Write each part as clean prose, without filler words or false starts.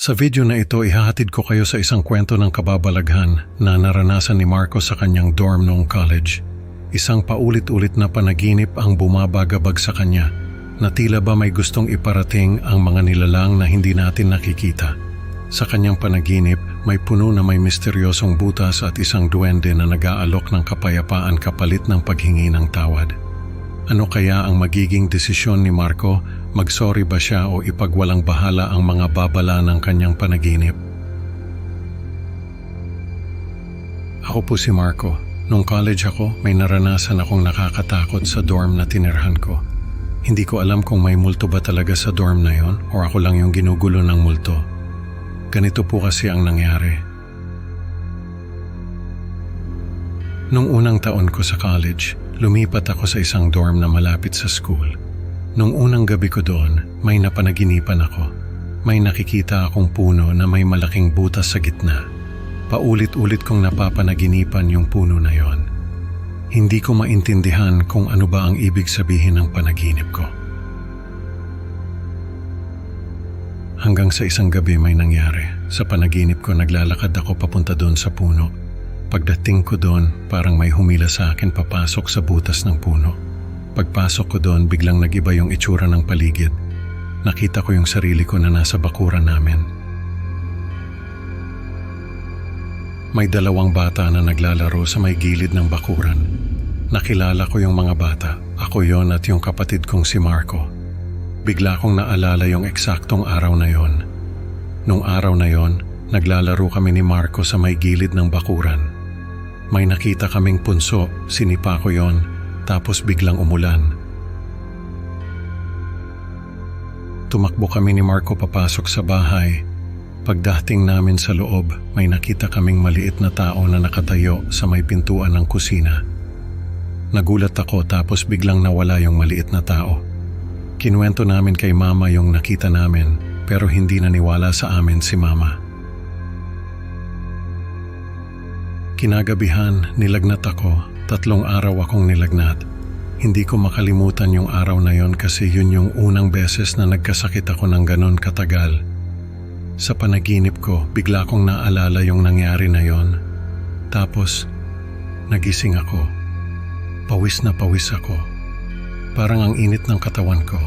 Sa video na ito, ihahatid ko kayo sa isang kwento ng kababalaghan na naranasan ni Marco sa kanyang dorm noong college. Isang paulit-ulit na panaginip ang bumabagabag sa kanya na tila ba may gustong iparating ang mga nilalang na hindi natin nakikita. Sa kanyang panaginip, may puno na may misteryosong butas at isang duwende na nag-aalok ng kapayapaan kapalit ng paghingi ng tawad. Ano kaya ang magiging desisyon ni Marco? Magsorry ba siya o ipagwalang bahala ang mga babala ng kanyang panaginip? Ako po si Marco. Nung college ako, may naranasan akong nakakatakot sa dorm na tinirhan ko. Hindi ko alam kung may multo ba talaga sa dorm na yon o ako lang yung ginugulo ng multo. Ganito po kasi ang nangyari. Nung unang taon ko sa college, lumipat ako sa isang dorm na malapit sa school. Nung unang gabi ko doon, may napanaginipan ako. May nakikita akong puno na may malaking butas sa gitna. Paulit-ulit kong napapanaginipan yung puno na yon. Hindi ko maintindihan kung ano ba ang ibig sabihin ng panaginip ko. Hanggang sa isang gabi may nangyari. Sa panaginip ko naglalakad ako papunta doon sa puno. Pagdating ko doon, parang may humila sa akin papasok sa butas ng puno. Pagpasok ko doon, biglang nag-iba yung itsura ng paligid. Nakita ko yung sarili ko na nasa bakuran namin. May dalawang bata na naglalaro sa may gilid ng bakuran. Nakilala ko yung mga bata. Ako yon at yung kapatid kong si Marco. Bigla kong naalala yung eksaktong araw na yon. Nung araw na yon, naglalaro kami ni Marco sa may gilid ng bakuran. May nakita kaming punso, sinipa ko yon, tapos biglang umulan. Tumakbo kami ni Marco papasok sa bahay. Pagdating namin sa loob, may nakita kaming maliit na tao na nakatayo sa may pintuan ng kusina. Nagulat ako tapos biglang nawala yung maliit na tao. Kinuwento namin kay Mama yung nakita namin pero hindi naniwala sa amin si Mama. Kinagabihan, nilagnat ako. 3 araw akong nilagnat. Hindi ko makalimutan yung araw na yon kasi yun yung unang beses na nagkasakit ako ng ganon katagal. Sa panaginip ko, bigla kong naalala yung nangyari na yon. Tapos, nagising ako. Pawis na pawis ako. Parang ang init ng katawan ko.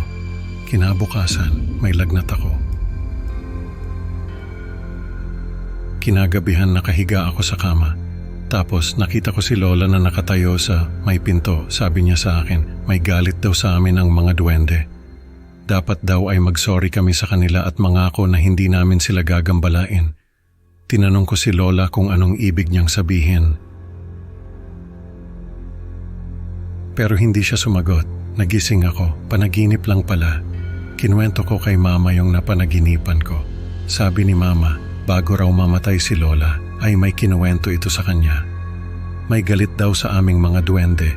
Kinabukasan, may lagnat ako. Kinagabihan nakahiga ako sa kama. Tapos nakita ko si Lola na nakatayo sa may pinto. Sabi niya sa akin, may galit daw sa amin ang mga duwende. Dapat daw ay magsorry kami sa kanila at mangako na hindi namin sila gagambalain. Tinanong ko si Lola kung anong ibig niyang sabihin. Pero hindi siya sumagot. Nagising ako, panaginip lang pala. Kinuwento ko kay Mama yung napanaginipan ko. Sabi ni Mama, bago raw mamatay si Lola, ay may kinuwento ito sa kanya. May galit daw sa aming mga duwende.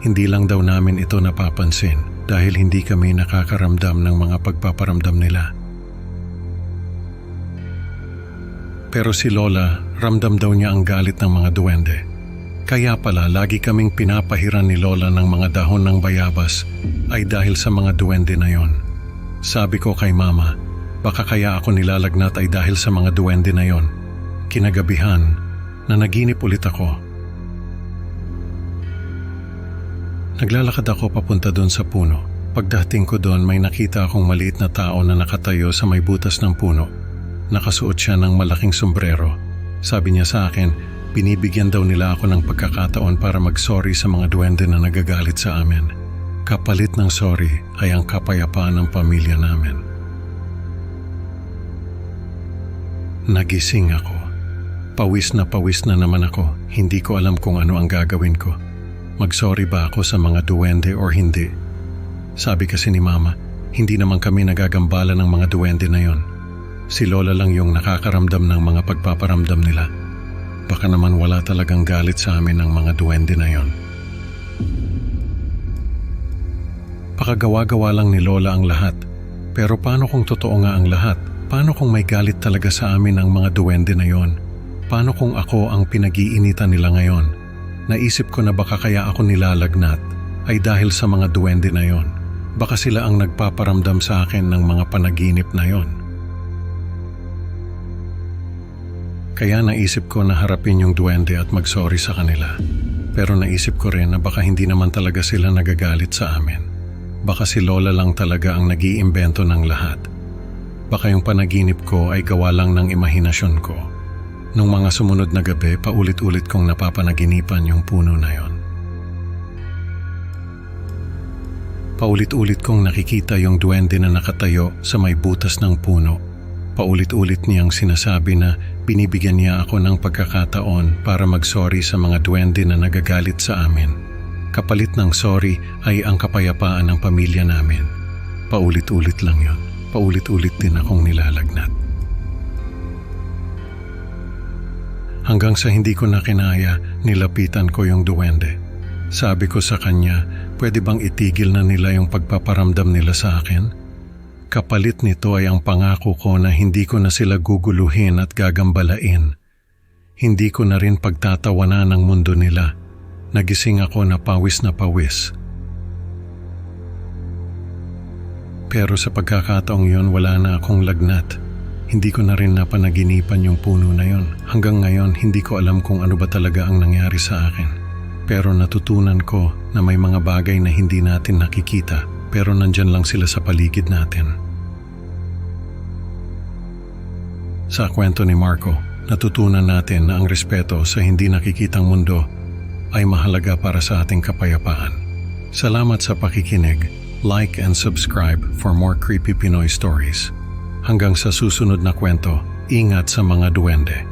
Hindi lang daw namin ito napapansin dahil hindi kami nakakaramdam ng mga pagpaparamdam nila. Pero si Lola, ramdam daw niya ang galit ng mga duwende. Kaya pala lagi kaming pinapahiran ni Lola ng mga dahon ng bayabas ay dahil sa mga duwende na yon. Sabi ko kay Mama, baka kaya ako nilalagnat ay dahil sa mga duwende na yon. Kinagabihan, nanaginip ulit ako. Naglalakad ako papunta doon sa puno. Pagdating ko doon, may nakita akong maliit na tao na nakatayo sa may butas ng puno. Nakasuot siya ng malaking sombrero. Sabi niya sa akin, binibigyan daw nila ako ng pagkakataon para mag-sorry sa mga duwende na nagagalit sa amin. Kapalit ng sorry ay ang kapayapaan ng pamilya namin. Nagising ako. Pawis na naman ako. Hindi ko alam kung ano ang gagawin ko. Mag-sorry ba ako sa mga duwende or hindi? Sabi kasi ni Mama, hindi naman kami nagagambala ng mga duwende na yon. Si Lola lang yung nakakaramdam ng mga pagpaparamdam nila. Baka naman wala talagang galit sa amin ng mga duwende na yon. Pakagawa-gawa lang ni Lola ang lahat. Pero paano kung totoo nga ang lahat? Paano kung may galit talaga sa amin ang mga duwende na yon? Paano kung ako ang pinag-iinitan nila ngayon? Naisip ko na baka kaya ako nilalagnat ay dahil sa mga duwende na yon. Baka sila ang nagpaparamdam sa akin ng mga panaginip na yon. Kaya naisip ko na harapin yung duwende at mag-sorry sa kanila. Pero naisip ko rin na baka hindi naman talaga sila nagagalit sa amin. Baka si Lola lang talaga ang nag-iimbento ng lahat. Baka yung panaginip ko ay gawa lang ng imahinasyon ko. Nung mga sumunod na gabi, paulit-ulit kong napapanaginipan yung puno na yon. Paulit-ulit kong nakikita yung duwende na nakatayo sa may butas ng puno. Paulit-ulit niyang sinasabi na binibigyan niya ako ng pagkakataon para mag-sorry sa mga duwende na nagagalit sa amin. Kapalit ng sorry ay ang kapayapaan ng pamilya namin. Paulit-ulit lang yon. Paulit-ulit din akong nilalagnat. Hanggang sa hindi ko na kinaya, nilapitan ko yung duwende. Sabi ko sa kanya, pwede bang itigil na nila yung pagpaparamdam nila sa akin? Kapalit nito ay ang pangako ko na hindi ko na sila guguluhin at gagambalain. Hindi ko na rin pagtatawanan ng mundo nila. Nagising ako na pawis. Pero sa pagkakataong yun, wala na akong lagnat. Hindi ko na rin napanaginipan yung puno na yun. Hanggang ngayon, hindi ko alam kung ano ba talaga ang nangyari sa akin. Pero natutunan ko na may mga bagay na hindi natin nakikita. Pero nandyan lang sila sa paligid natin. Sa kwento ni Marco, natutunan natin na ang respeto sa hindi nakikitang mundo ay mahalaga para sa ating kapayapaan. Salamat sa pakikinig. Like and subscribe for more creepy Pinoy stories. Hanggang sa susunod na kwento, ingat sa mga duwende.